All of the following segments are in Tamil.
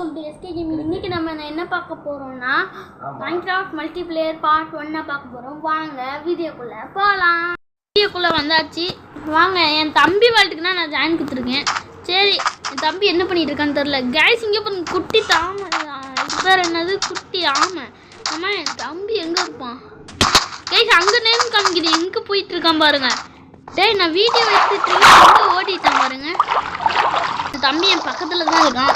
இன்னைக்கு நம்ம என்ன பார்க்க போறோம்னா மைன்கிராஃப்ட் மல்டிப்ளேயர் பார்ட் 1 பார்க்க போறோம். வாங்க வீடியோக்குள்ள போலாம். வீடியோக்குள்ள வந்தாச்சு. வாங்க, என் தம்பி வாழ்த்துக்குனா நான் ஜாயின் கொடுத்துருக்கேன். சரி, என் தம்பி என்ன பண்ணிட்டு இருக்கான்னு தெரியல. கேஸ் இங்கே பாருங்க, குட்டி தாம பேர் என்னது, குட்டி ஆமை. ஆமா, என் தம்பி எங்க இருப்பான்? கேஸ் அங்க நேம் காமிக்குது, எங்க போயிட்டு இருக்கான் பாருங்க. டேய், நான் வீடியோ எடுத்துட்டு இருக்கேன், எங்க ஓடிட்டான் பாருங்க. என் தம்பி என் பக்கத்துல தான் இருக்கான்.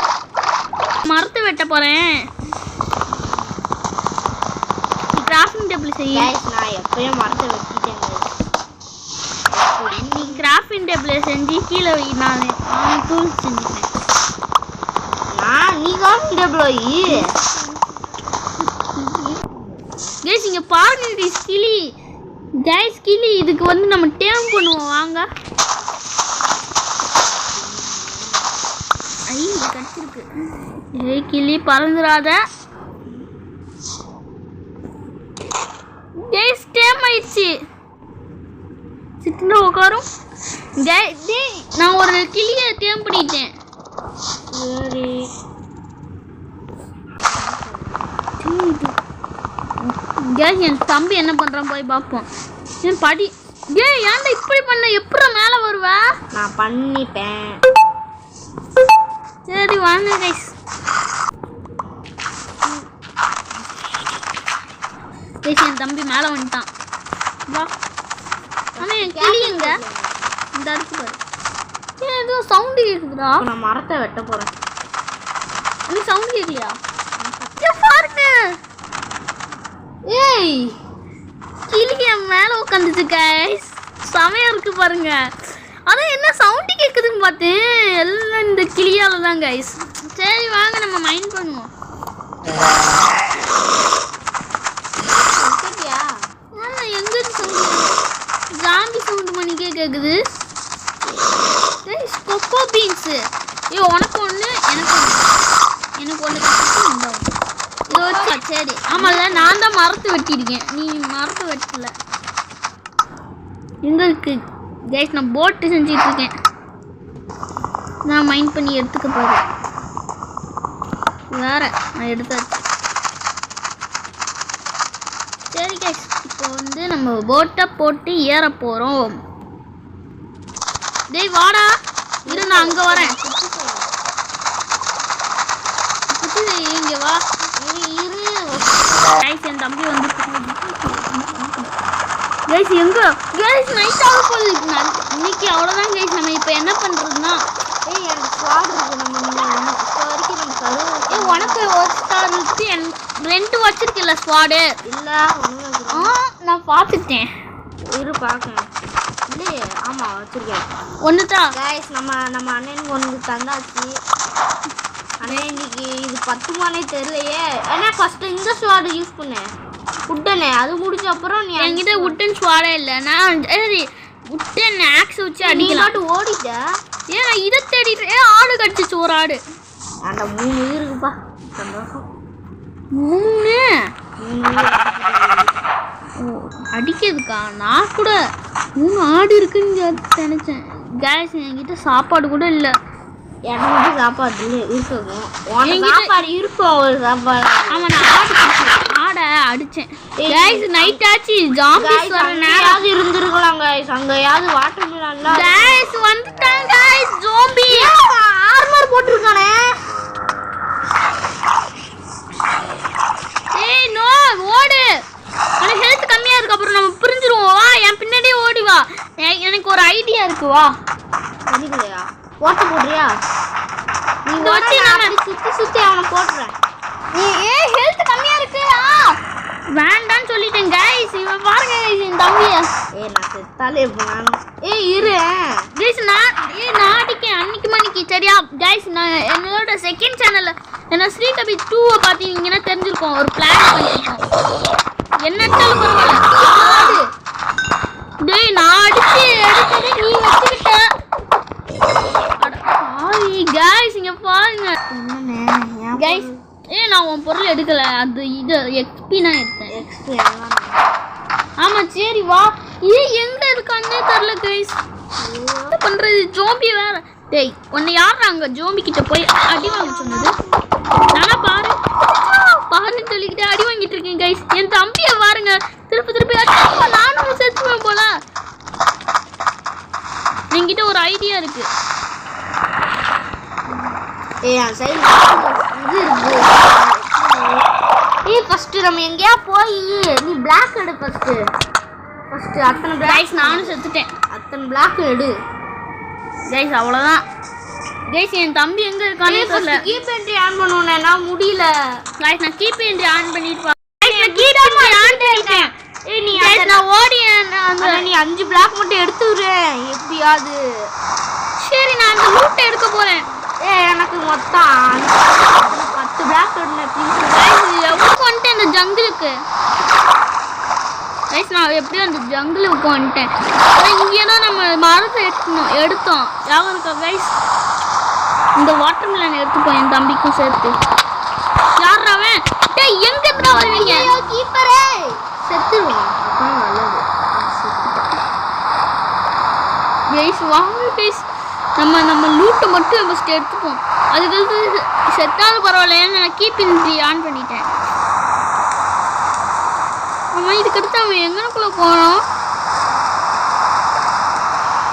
மரத்தை வெட்ட போறேன். கிராஃப்டிங் டேபிள் செய்ய. நான் எப்பயும் மரத்தை வெட்டிட்டேன். நீ கிராஃப்டிங் டேபிள் செஞ்சு கீழே வை. நான் டூல் செஞ்சுட்டேன். நீ கிராஃப்டிங் டேபிள் வை. கேஸ் இங்க பாருங்க, கிளி. கேஸ் கிளி, இதுக்கு வந்து நம்ம டேம் பண்ணுவோம். வாங்க. ஐ கடிச்சிருக்கு. ஏய் கிளி, பறந்துடாத. கேஸ் டேம் ஆயிடுச்சு. சிட்டில் உட்காரும். நான் ஒரு கிளியை டேம் பண்ணிட்டேன். சரி, கேஸ் என் தம்பி என்ன பண்றான் போய் பார்ப்போம். என் படி. ஏய், ஏன்டா இப்படி பண்ண? எப்படி மேலே வருவ? நான் பண்ணிட்டேன். சரி வாங்க கைஸ். என் தம்பி மேலே வந்துட்டான். வா. ஆனால் என் கிளி எங்க? இந்த அடுத்து பாரு. ஏன் ஏதோ சவுண்டு கேட்குதுடா? நான் மரத்தை வெட்ட போறேன். நீ சவுண்டு கேட்கலையா? பாருங்க. ஏய், கிளி என் மேலே உட்காந்துச்சு கைஸ். செமையா இருக்கு பாருங்க. அதான் என்ன சவுண்டு கேட்குதுன்னு பார்த்தேன். எல்லாம் இந்த கிளியால தான் கைஸ். சரி வாங்க, நம்ம மைண்ட் பண்ணுவோம். ஆமாம், எங்க சவுண்டு? ஜாம்பி சவுண்டு மணிக்கே கேட்குது. கொக்கோ பீன்ஸு. ஐயோ, உனக்கு ஒன்று, எனக்கு ஒன்று இதை வச்சு. சரி, ஆமாம்ல, நான் தான் மரத்தை வெட்டியிருக்கேன். நீ மரத்தை வெட்டல. எங்கே இருக்கு கைஸ்? நான் போட்டு செஞ்சுட்டு இருக்கேன். நான் மைண்ட் பண்ணி எடுத்துக்க போகிறேன். வேற நான் எடுத்தாச்சு. சரி கைஸ், இப்போ வந்து நம்ம போட்டை போட்டு ஏற போகிறோம். டேய் வாடா, இரு, நான் அங்கே வரேன். இங்கே வா. கைஸ் என் தம்பி வந்து கைஸ் எங்க கைஸ் நைட் ஆக போகுது. இன்னைக்கு அவ்வளோதான் கைஸ். நம்ம இப்போ என்ன பண்ணுறதுன்னா, உனக்கு ஒரு ஸ்டார் வச்சு ரெண்டு வச்சிருக்கல ஸ்குவாடு? இல்லை, நான் பார்த்துட்டேன். இரு பார்க்கணும். இல்லையே, ஆமாம் வச்சிருக்கேன். ஒன்று தான் கைஸ். நம்ம அண்ணனுக்கு ஒன்று தந்தாச்சு. ஆனால் இன்னைக்கு இது 10 மானே தெரியலையே. ஏன்னா ஃபஸ்ட்டு இந்த ஸ்வாடு யூஸ் பண்ணேன், உட்டனே. அது முடிச்ச அப்புறம் நீ என்கிட்ட உட்டன் ஸ்வாடே இல்லை. நான் சரி உட்டன் ஆக்ஸ் வச்சு அடிக்கலாம். ஓடிட்ட. ஏன் நான் இதை தேடிட்டு ஆடு கடிச்சிச்சு. ஒரு ஆடு. அந்த 3 இருக்குப்பா. சந்தோஷம். 3 அடிக்கிறதுக்கா? நான் கூட 3 ஆடு இருக்குன்னு நினைச்சேன். கேஸ் என்கிட்ட சாப்பாடு கூட இல்லை. எனக்கு சாப்பாடு இருக்கும். சாப்பாடு இருக்கும், ஒரு சாப்பாடு. ஆமாம், நான் ஆடை அடித்தேன். கேஸ் நைட் ஆச்சு. ஜாம்பிஸ் வர நேரம் இருந்திருக்கலாம் கைஸ். அங்கேயாவது வாட்டர் மிலான்ல கேஸ் வந்துட்டாங்க கைஸ். ஜாம்பி ஆர்மர் போட்டிருக்கானே. ஏய் நோ, ஓடு. எனக்கு ஹெல்த் கம்மியா இருக்கு. அப்புறம் நம்ம பிரிஞ்சிருவோம். வா, என் பின்னாடியே ஓடி வா. எனக்கு ஒரு ஐடியா இருக்கு. வா. சரிங்களா? ஓட்ட போடுறியா? நீ வச்சு நான் சுத்தி அவனை போட்டுறேன். ஏய் ஹெல்த் கம்மியா இருக்கு. வேண்டான்னு சொல்லிட்டேன் கைஸ். இவன் பாருங்க கைஸ், என் தம்பிய. நான் செத்தாலே போனானு. இரு கைஸ், நான் அடிக்கேன் அன்னைக்கு மணிக்கு. சரியா கைஸ்? நான் என்னோட செகண்ட் சேனல்ல என்ன ஸ்ரீகபி 2 பார்த்தீங்கன்னா தெரிஞ்சிருக்கோம். ஒரு பிளான் பண்ணிருக்கோம். என்னட்டாலும் பரவாயில்ல. டேய், நான் அடிச்சு எடுத்ததே நீ வச்சுக்கிட்ட. கைஸ் இங்க பாருங்க. என்னண்ணே கைஸ், நான் உன் பொருள் எடுக்கல. அது இது எக்ஸ்பி நான் எடுத்தேன். ஆமா சரி வா. எங்க இருக்கானே தெரியல கைஸ். என்ன பண்றது? ஜோம்பி வேற. டேய், உன்னை யார் அங்க ஜோம்பி கிட்ட போய் அடி வாங்க சொன்னது? இருக்கு. என் சைடு இது இருக்கு. ஃபர்ஸ்ட் நம்ம எங்கேயா போய் நீ பிளாக் எடு. ஃபர்ஸ்ட் அத்தனை கைஸ் நானும் செத்துட்டேன். அத்தனை பிளாக் எடு கைஸ். அவ்வளோதான் கைஸ். என் தம்பி எங்க இருக்கானே தெரியல. கீப் என்ட்ரி ஆன் பண்ணுவேன்னா முடியல கைஸ். நான் கீப் என்ட்ரி ஆன் பண்ணிட்டு நீ நான் ஓடி நீ 5 பிளாக் மட்டும் எடுத்து விடுறேன் எப்படியாவது. சரி நான் அந்த லூட் எடுக்க போறேன். எனக்கு மொத்தம் 10 பிளாக் எடுனேன் ப்ளீஸ். எவ்வளவு வந்துட்டேன் இந்த ஜங்கிளுக்கு. கைஸ் நான் எப்படியும் அந்த ஜங்கிளுக்கு வந்துட்டேன். இங்கே தான் நம்ம மரத்தை எடுத்தோம் யாரும் இருக்கா கைஸ். இந்த வாட்டர் மிலன் எடுத்துப்போம் என் தம்பிக்கும் சேர்த்து. யார் அவன்? டேய் எங்க இருந்து வருவீங்க? கீப்பரே செத்துருவான். அதான் நல்லது. கைஸ் வாங்க கைஸ். நம்ம லூட்டை மட்டும் ஃபஸ்ட்டு எடுத்துப்போம். அதுக்கு செத்தாலும் பரவாயில்லைன்னு நான் கீப் இன்ட்ரி ஆன் பண்ணிட்டேன். ஆமாம் இதுக்கடுத்து அவன் எங்கனுக்குள்ளே போனோம்.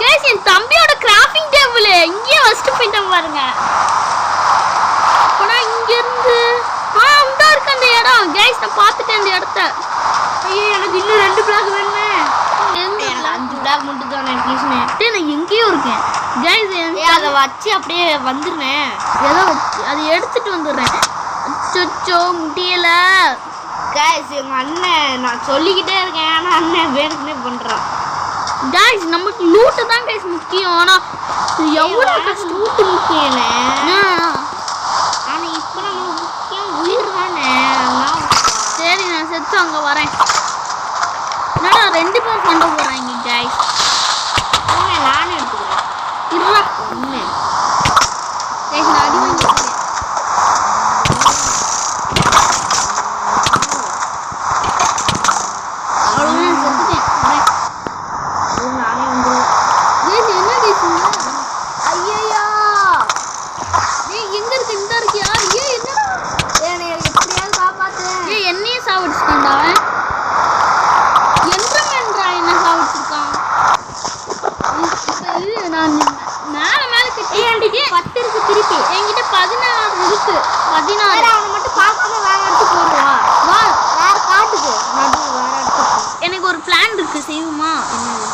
கைஸ் என் தம்பியோட கிராஃபிங் டேபிள் இங்கேயே ஃபஸ்ட்டு போயிட்டோம் பாருங்க. ஆனால் இங்கேருந்து அங்கே இருக்கு அந்த இடம். கைஸ் நான் பார்த்துட்டேன் அந்த இடத்த. ஐயோ எனக்கு இன்னும் 2 பிளாக் வேணுமே. எனக்கு 5 பிளாக் மட்டும் தானே ப்ளீஸ்ண்ணே. நான் எங்கேயோ இருக்கேன் கைஸ். அதை வச்சு அப்படியே வந்துடுறேன். ஏதோ வச்சு அதை எடுத்துட்டு வந்துடுறேன். அச்சோ முடியல கைஸ். எங்கள் அண்ணன் நான் சொல்லிக்கிட்டே இருக்கேன் ஆனால் அண்ணன் வேணுக்குன்னே பண்ணுறான். கைஸ் நமக்கு லூட்டு தான் கைஸ் முக்கியம். ஆனால் எவ்வளோ லூட்டு முக்கியண்ணே. ஆனால் இப்போ நம்மளுக்கு முக்கியம் உயிர் தானே. சரி நான் செத்து அங்கே வரேன். என்னடா 2 பேர் பண்ண போகிறாங்க கைஸ். நானும் எடுத்துக்கிறேன். இருடா ஒன்று கைஸ் நான் அடி வாங்கிக்கிறேன். அவ்வளோதான் செத்துட்டேன். வரேன். நானே வந்துடுவேன். கைஸ் என்ன கைஸ் ஐயோ எங்க இருக்கு? இந்த இருக்கியா? என்னடா என்னை எப்படியாவது காப்பாத்து. என்னையே சாவடிச்சுட்டான்டா அவன். என்றா என்ன சாவடிச்சிருக்கான். இப்போ நான் மேலே கட்டி 10 இருக்கு திருப்பி. என்கிட்ட 16 இருக்கு. 16 அவனை மட்டும் பார்க்காம வேற இடத்துக்கு போடுவா. வா வேற காட்டுக்கு நடுவு வேற இடத்துக்கு. எனக்கு ஒரு பிளான் இருக்கு செய்வோமா? என்னது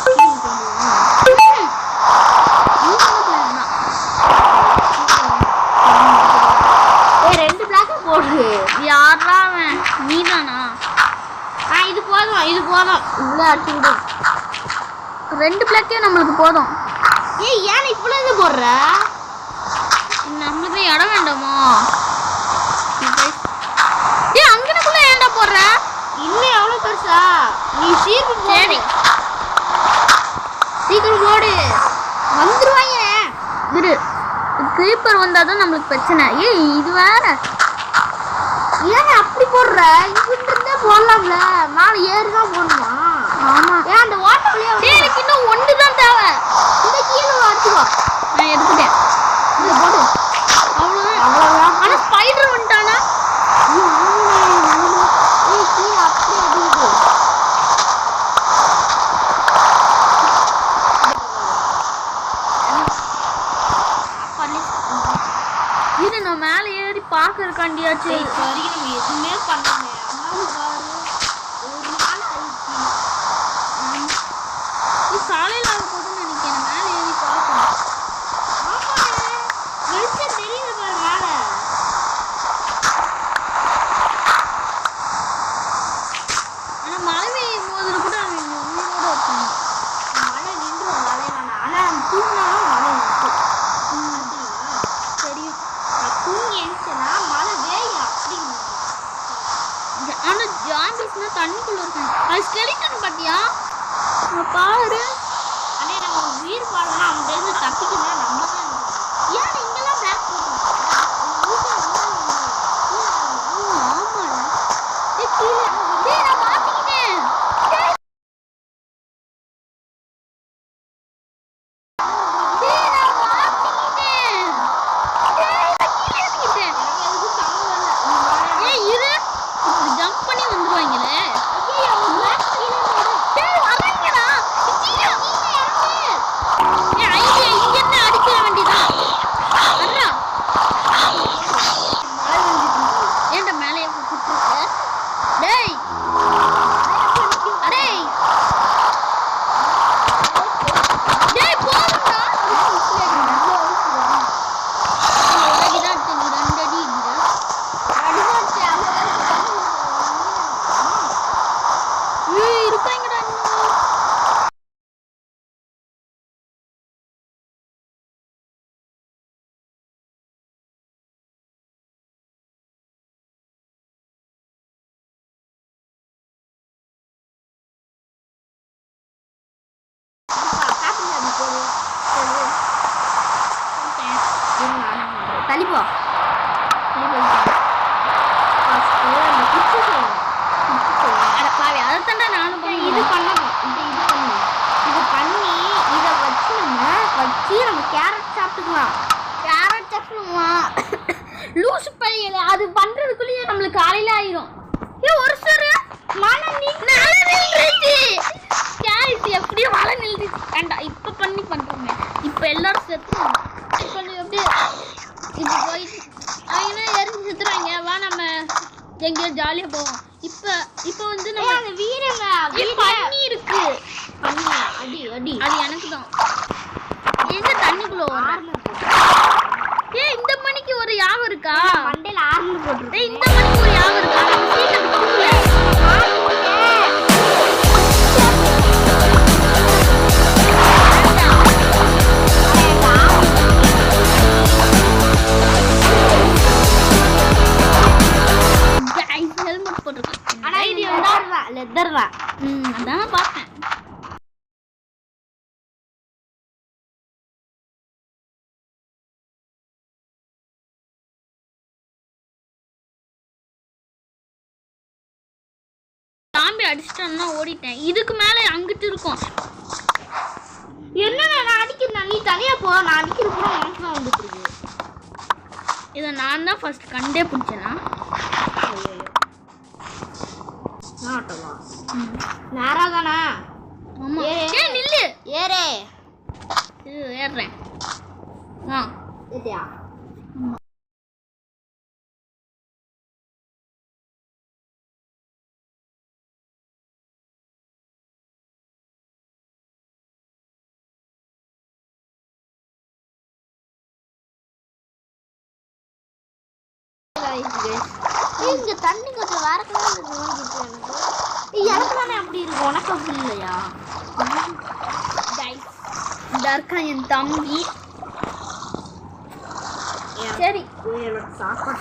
2 பிளாக் போடு. யாரா அவன்? நீதானா? இது போதும் இவ்வளோ அடிச்சு விடு. 2 பிளாக்கே நம்மளுக்கு போதும். ஏன் இவ்வளோ இது போடுற? நம்மளுக்கு இடம் வேண்டாமா? அங்கனக்குள்ள ஏன்டா போடுற? இன்னும் எவ்வளோ பெருசா? நீ சீக்கிரம் சரி சீக்கிரம் போடு. வந்துருவாங்க. இரு கிரீப்பர் வந்தாதான் நம்மளுக்கு பிரச்சனை. இது வேற. ஏன் அப்படி போடுற? இங்கிட்டு இருந்தே போடலாம்ல. மேலே ஏறி தான் போடணுமா? ஆமா. அந்த வாட்டர் வழியா எனக்கு இன்னும் 1 தான் தேவை. இந்த கீழே வச்சுக்கோ. நான் எடுத்துட்டேன். இதை போடு. அவ்வளோதான். ஆனால் ஸ்பைடர் வந்துட்டானா? கீழே அப்படியே அடிக்குது. இது நான் மேலே ஏறி பார்க்கறக்காண்டியாச்சு. இப்போ வரைக்கும் நம்ம எதுவுமே பண்ணல. ஒரு நாள் ஆயிடுச்சு. காலையில் ஆக போதுன்னு நினைக்கிறேன். மேலே ஏறி பார்க்கணும். வெளிச்சம் தெரியுது பாரு மேலே. ஆனால் மழை பெய்யும் போது கூட அவங்க உயிரோடு இருப்பாங்க. மழை நின்றுடும். மழை வேணாம். ஆனால் தூங்கினாலும் மழை நிற்கும். தெரியும். தூங்கி எழுந்துச்சுன்னா மழை வேயும் அப்படிங்க. ஆனால் ஜாம்பிஸ்னா தண்ணிக்குள்ளே இருக்காங்க. அது ஸ்கெலிட்டன் பார்த்தியா? பாரு. அதே நம்ம உயிர் பாடலாம். அங்கிருந்து தப்பிக்கணும். நம்ம தான் ஏன் இங்கெல்லாம் பிளாக் போடுறோம்? ஆமாடா. கீழே நான் மாற்றிக்கிட்டேன். ஜம்ப் பண்ணி வந்துருவாங்களே. ஐடியா இங்க என்ன எங்கேயோ ஜாலியா போவோம். இப்போ வந்து நம்ம அந்த வீரங்க பண்ணி இருக்கு. பண்ணி அடி அடி அது எனக்கு தான். எங்க தண்ணிக்குள்ள ஓடுறேன். இந்த மணிக்கு ஒரு யாகம் இருக்கா? மண்டையில ஆர்மர் போட்டுருக்கேன். இந்த மணிக்கு ஒரு யாகம் இருக்கா? சீக்கிரம் தூங்கல. ஹெல்மெட் போட்டிருக்கேன். ஆனா இது லெதர் தான். அதான் பார்த்தேன். தாம்பி அடிச்சிட்டோம்னா ஓடிட்டேன். இதுக்கு மேல அங்கிட்டு இருக்கும். என்ன நான் அடிக்கிறேன், நீ தனியா போ. நான் அடிக்கிறப்போ உனக்கு தான் வந்துட்டு இருக்கு. இதை நான் தான் ஃபர்ஸ்ட் கண்டே பிடிச்சேனா. நேரா தானே? ஆமா. நில்லு. ஏறே. ஏறுறேன். ஏத்தியா? இங்க தண்ணி கொஞ்சம் வேற கலர்ல இருக்கு. எனக்கு தானே அப்படி இருக்கு, உனக்கு அப்படி இல்லையா? இந்த இருக்கான் என் தம்பி. சரி எனக்கு சாப்பாடு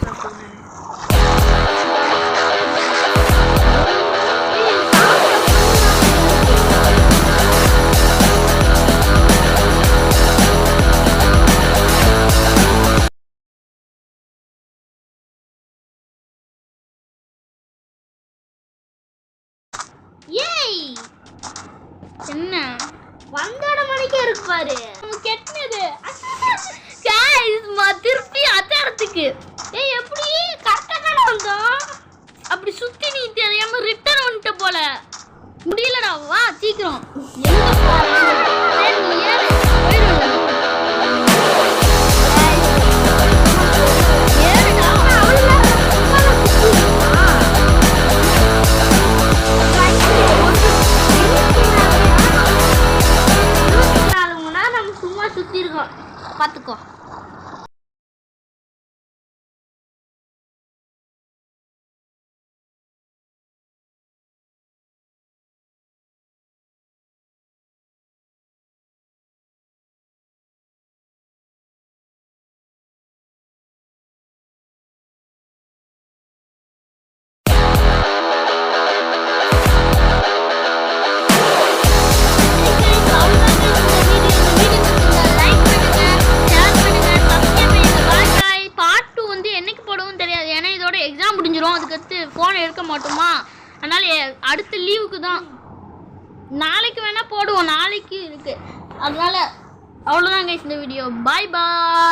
என்ன வந்தோட மணிக்கே இருக்கு பாரு. கெட்டது திருப்பி அச்சாரத்துக்கு. எப்படி கரெக்டா தானே வந்தோம்? அப்படி சுத்தி நீ தெரியாம ரிட்டர்ன் வந்துட்ட போல. முடியலடா, வா சீக்கிரம். சுத்தி இருக்கோம், பாத்துக்கோ. எக்ஸாம் முடிஞ்சிடும். அதுக்கடுத்து ஃபோன் எடுக்க மாட்டோமா, அதனால அடுத்த லீவுக்கு தான். நாளைக்கு வேணா போடுவோம், நாளைக்கு இருக்கு. அதனால அவ்வளோதாங்க இந்த வீடியோ. பாய் பாய்.